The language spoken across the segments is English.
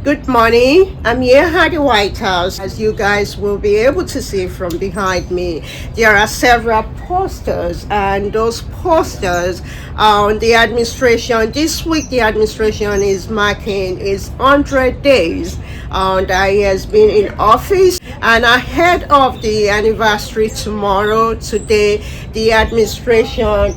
Good morning. I'm here at the White House. As you guys will be able to see from behind me, there are several posters, and those posters on the administration. This week, the administration is marking its 100 days that he has been in office. And ahead of the anniversary tomorrow, today, the administration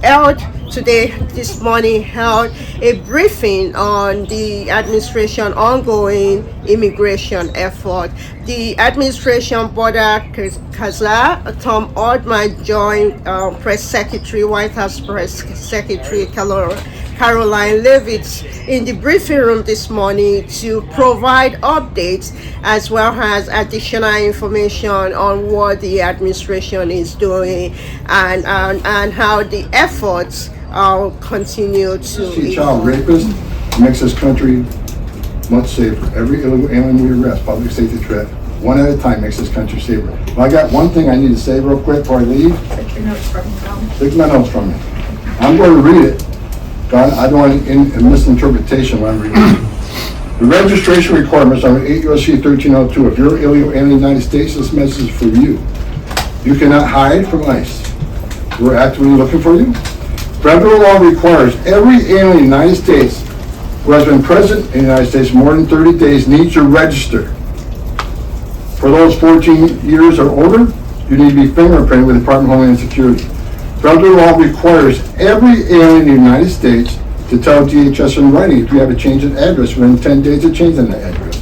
held this morning held a briefing on the administration ongoing immigration effort. The administration border Kaza, Tom Aldman joined Press Secretary, White House Press Secretary Caroline Leavitt in the briefing room this morning to provide updates as well as additional information on what the administration is doing and how the efforts continue to See, child rapist makes this country much safer. Every illegal alien we arrest, public safety threat, one at a time makes this country safer. Well, I got one thing I need to say real quick before I leave. Take your notes from me. Take my notes from me. I'm going to read it. I don't want any misinterpretation when I'm reading it. The registration requirements under 8 U.S.C. 1302. If you're illegal alien in the United States, this message is for you. You cannot hide from ICE. We're actively looking for you. Federal law requires every alien in the United States who has been present in the United States more than 30 days needs to register. For those 14 years or older, you need to be fingerprinted with the Department of Homeland Security. Federal law requires every alien in the United States to tell DHS in writing if you have a change of address within 10 days of changing that address.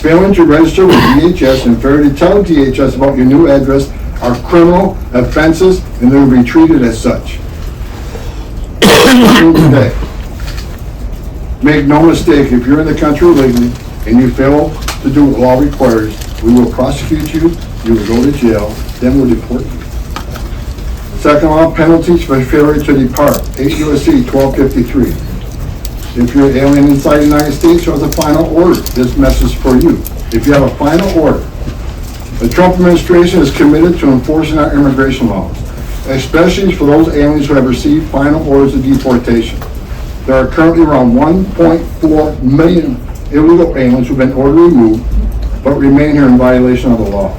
Failing to register with DHS and failure to tell DHS about your new address are criminal offenses and they will be treated as such. Today. Make no mistake, if you're in the country illegally and you fail to do what law requires, we will prosecute you, you will go to jail, then we'll deport you. Second law, penalties for failure to depart, 8 U.S.C. 1253. If you're an alien inside the United States who has a final order, this message is for you. If you have a final order, the Trump administration is committed to enforcing our immigration laws, especially for those aliens who have received final orders of deportation. There are currently around 1.4 million illegal aliens who have been ordered removed but remain here in violation of the law.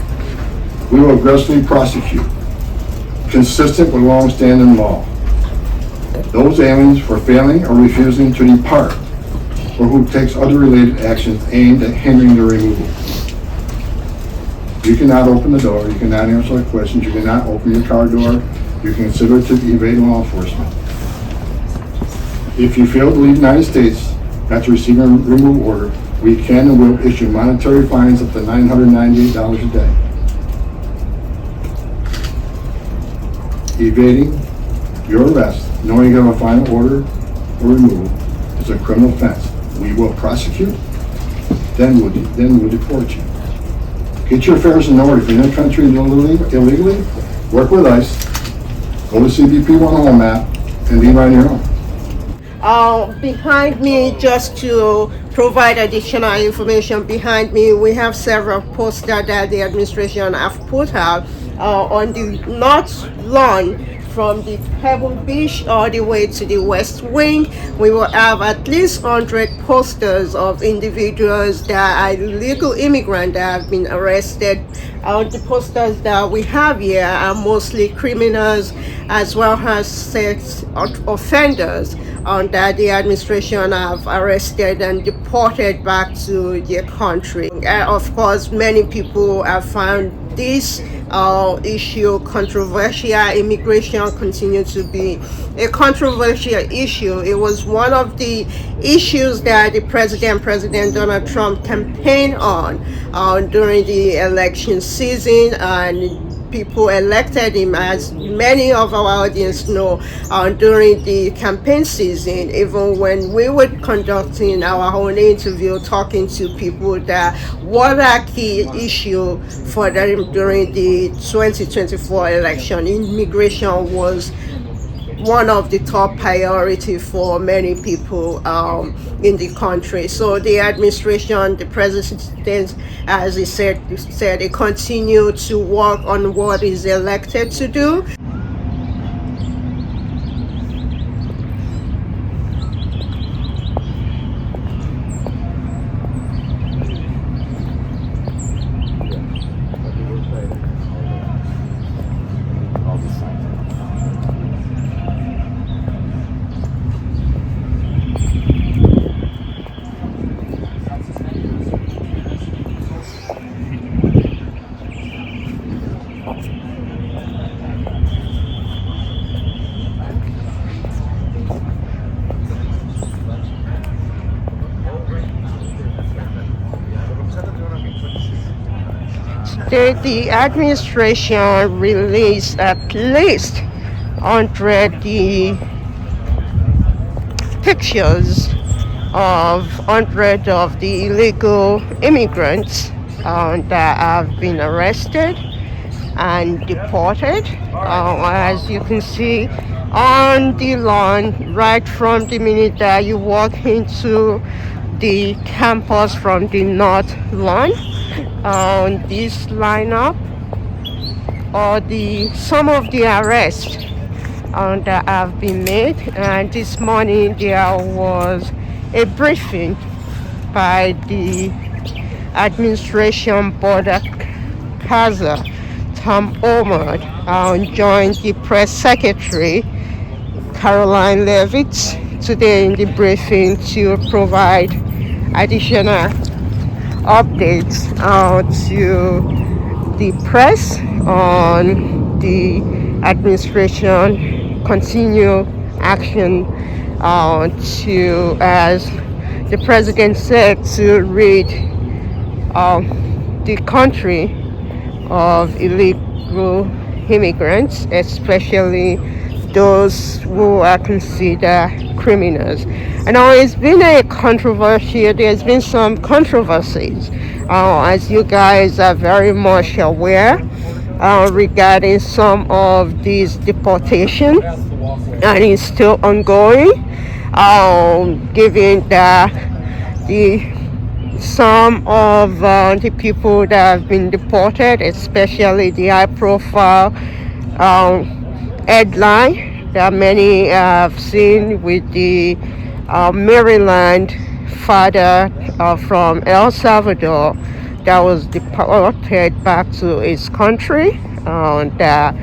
We will aggressively prosecute, consistent with long-standing law, those aliens for failing or refusing to depart or who takes other related actions aimed at hindering their removal. You cannot open the door, you cannot answer the questions, you cannot open your car door, you can consider it to be evading law enforcement. If you fail to leave the United States after receiving a removal order, we can and will issue monetary fines up to $998 a day. Evading your arrest, knowing you have a final order or removal, is a criminal offense. We will prosecute, then we'll deport you. Get your affairs in order. If you're in the country illegally, work with ICE, go to CBP 101 map, and leave on your own. Behind me, just to provide additional information, behind me we have several posters that the administration have put out on the north lawn from the Pebble Beach all the way to the West Wing. We will have at least 100 posters of individuals that are illegal immigrants that have been arrested. The posters that we have here are mostly criminals as well as sex offenders that the administration have arrested and deported back to their country. Of course, many people have found this issue controversial. Immigration continues to be a controversial issue. It was one of the issues that the President Donald Trump campaigned on during the election season, and people elected him, as many of our audience know, during the campaign season. Even when we were conducting our own interview, talking to people, that what a key issue for them during the 2024 election, immigration was one of the top priority for many people in the country. So the administration, the president, as he said, they continue to work on what is elected to do. Today, the administration released at least 100 the pictures of hundreds of the illegal immigrants that have been arrested and deported. As you can see on the lawn, right from the minute that you walk into the campus from the north lawn, this lineup or the some of the arrests that have been made. And this morning there was a briefing by the administration border Kaza Tom Ahmad joined the press secretary Caroline Levitt today in the briefing to provide additional updates to the press on the administration continue action to, as the president said, to rid the country of illegal immigrants, especially those who are considered criminals. And now it's been a controversy, there's been some controversies, as you guys are very much aware, regarding some of these deportation, and it's still ongoing, given that the some of the people that have been deported, especially the high-profile headline that many have seen with the Maryland father from El Salvador that was deported back to his country. That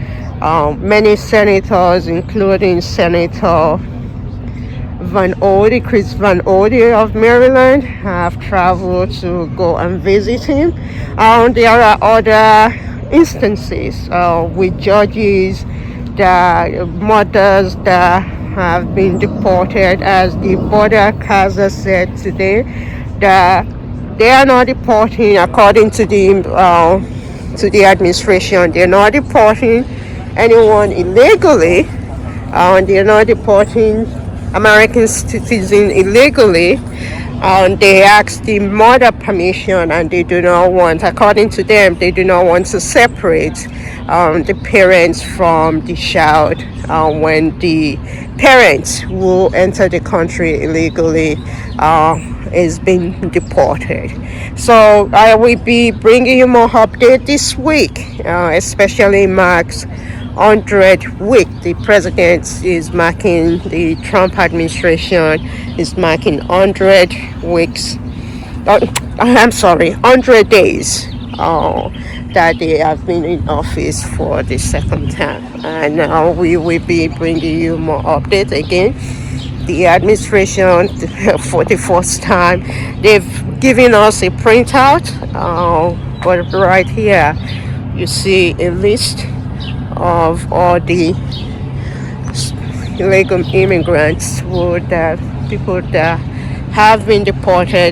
many senators, including Senator Chris Van Ode of Maryland, have traveled to go and visit him. There are other instances with judges, that mothers that have been deported, as the border Kaza said today, that they are not deporting, according to the administration. They're not deporting anyone illegally. They're not deporting American citizens illegally. They asked the mother permission, and they do not want, according to them, they do not want to separate the parents from the child when the parents who enter the country illegally is being deported. So I will be bringing you more update this week, especially marks 100 week. The president is marking, the Trump administration is marking 100 weeks. I'm sorry, 100 days that they have been in office for the second time. And now we will be bringing you more updates again. The administration, for the first time, they've given us a printout, but right here you see a list of all the illegal immigrants, people that have been deported